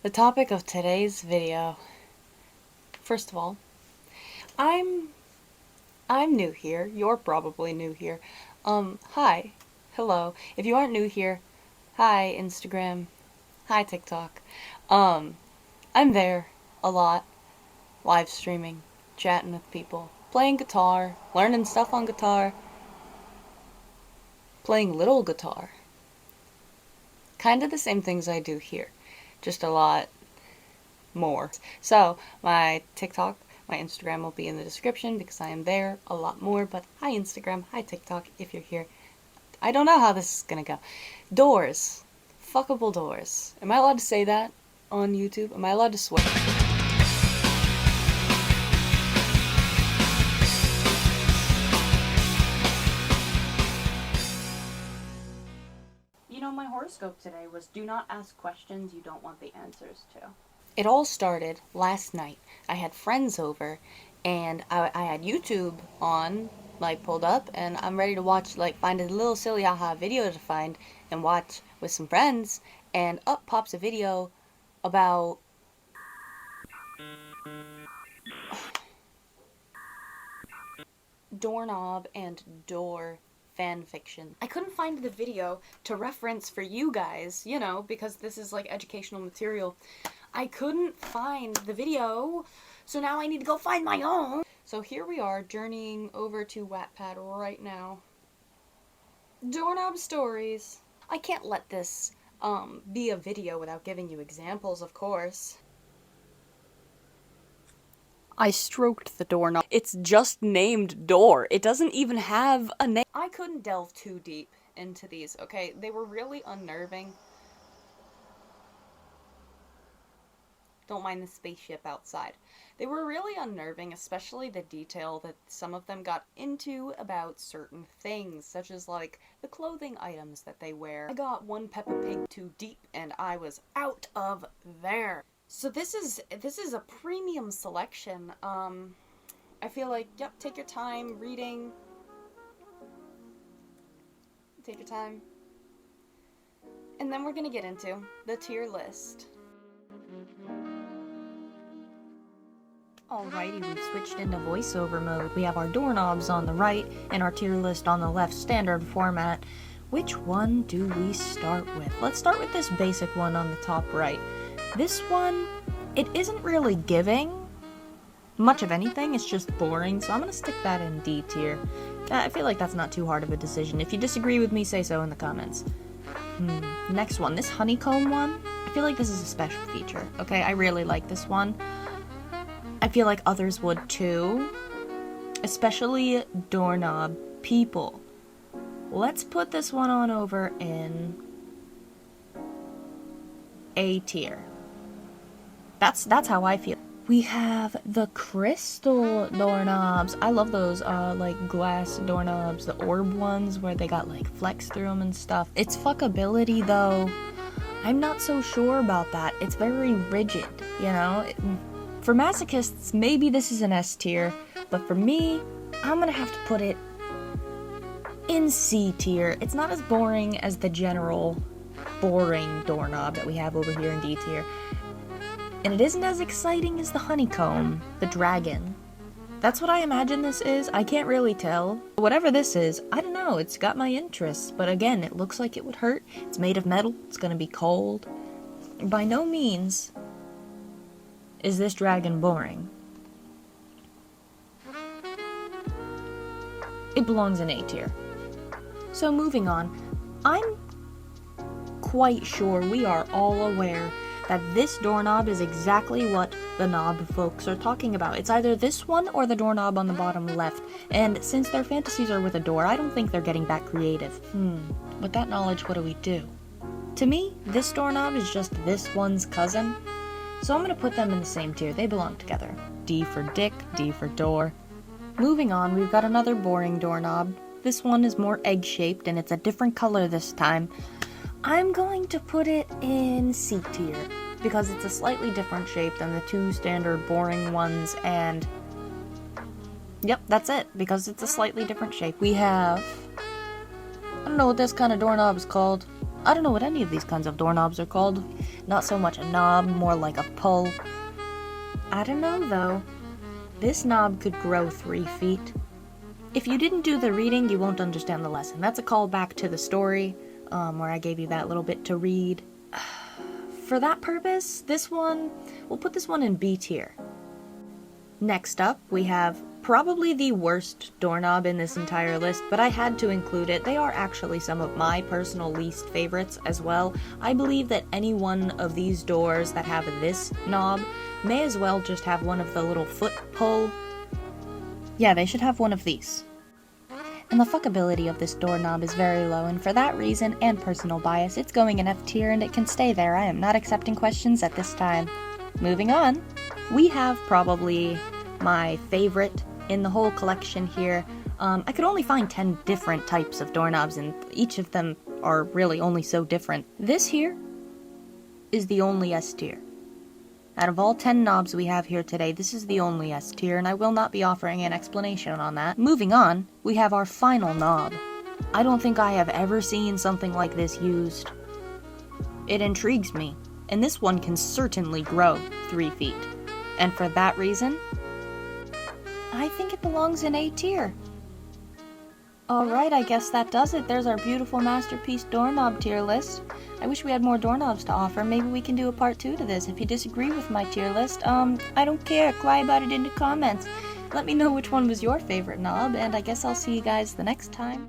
The topic of today's video. First of all, I'm new here. You're probably new here. Hi. Hello. If you aren't new here, hi Instagram. Hi TikTok. I'm there a lot, live streaming, chatting with people, playing guitar, learning stuff on guitar, playing little guitar. Kind of the same things I do here, just a lot more. So my TikTok, my Instagram will be in the description because I am there a lot more. But hi Instagram, hi TikTok if you're here. I don't know how this is gonna go. Doors. Fuckable doors. Am I allowed to say that on YouTube? Am I allowed to swear? You know, my horoscope today was do not ask questions you don't want the answers to. It all started last night. I had friends over and I had YouTube on, like pulled up, and I'm ready to watch, like find a little silly haha video to find and watch with some friends, and up pops a video about doorknob and door fan fiction. I couldn't find the video to reference for you guys, you know, because this is like educational material. I couldn't find the video, so now I need to go find my own. So here we are, journeying over to Wattpad right now. Doorknob stories. I can't let this be a video without giving you examples, of course. I stroked the doorknob. It's just named door. It doesn't even have a name. I couldn't delve too deep into these, okay? They were really unnerving. Don't mind the spaceship outside. They were really unnerving, especially the detail that some of them got into about certain things, such as like the clothing items that they wear. I got one Peppa Pig too deep and I was out of there. So this is a premium selection. I feel like, yep, take your time reading. Take your time. And then we're gonna get into the tier list. Alrighty, we've switched into voiceover mode. We have our doorknobs on the right and our tier list on the left, standard format. Which one do we start with? Let's start with this basic one on the top right. This one, it isn't really giving much of anything, it's just boring, so I'm gonna stick that in D tier. I feel like that's not too hard of a decision. If you disagree with me, say so in the comments. Next one, this honeycomb one, I feel like this is a special feature, okay? I really like this one. I feel like others would too, especially doorknob people. Let's put this one on over in A tier. That's how I feel. We have the crystal doorknobs. I love those like glass doorknobs, the orb ones where they got like flex through them and stuff. Its fuckability though, I'm not so sure about that. It's very rigid, you know? For masochists, maybe this is an S tier, but for me, I'm gonna have to put it in C tier. It's not as boring as the general boring doorknob that we have over here in D tier. And it isn't as exciting as the honeycomb, the dragon. That's what I imagine this is. I can't really tell. Whatever this is, I don't know, it's got my interest, but again, it looks like it would hurt. It's made of metal, it's gonna be cold. By no means is this dragon boring. It belongs in A tier. So moving on, I'm quite sure we are all aware that this doorknob is exactly what the knob folks are talking about. It's either this one or the doorknob on the bottom left, and since their fantasies are with a door, I don't think they're getting that creative. With that knowledge, what do we do? To me, this doorknob is just this one's cousin, so I'm gonna put them in the same tier. They belong together. D for dick, D for door. Moving on, we've got another boring doorknob. This one is more egg-shaped and it's a different color this time. I'm going to put it in C tier because it's a slightly different shape than the two standard boring ones, and yep, that's it, because it's a slightly different shape. We have, I don't know what this kind of doorknob is called. I don't know what any of these kinds of doorknobs are called. Not so much a knob, more like a pull. I don't know though. This knob could grow 3 feet. If you didn't do the reading, you won't understand the lesson. That's a callback to the story, where I gave you that little bit to read. For that purpose, we'll put this one in B tier. Next up, we have probably the worst doorknob in this entire list, but I had to include it. They are actually some of my personal least favorites as well. I believe that any one of these doors that have this knob may as well just have one of the little foot pull. Yeah, they should have one of these. And the fuckability of this doorknob is very low, and for that reason and personal bias, it's going in F tier and it can stay there. I am not accepting questions at this time. Moving on, we have probably my favorite in the whole collection here. I could only find 10 different types of doorknobs, and each of them are really only so different. This here is the only S tier. Out of all 10 knobs we have here today, this is the only S tier, and I will not be offering an explanation on that. Moving on, we have our final knob. I don't think I have ever seen something like this used. It intrigues me, and this one can certainly grow 3 feet. And for that reason, I think it belongs in A tier. Alright, I guess that does it. There's our beautiful masterpiece doorknob tier list. I wish we had more doorknobs to offer. Maybe we can do a part 2 to this. If you disagree with my tier list, I don't care. Cry about it in the comments. Let me know which one was your favorite knob, and I guess I'll see you guys the next time.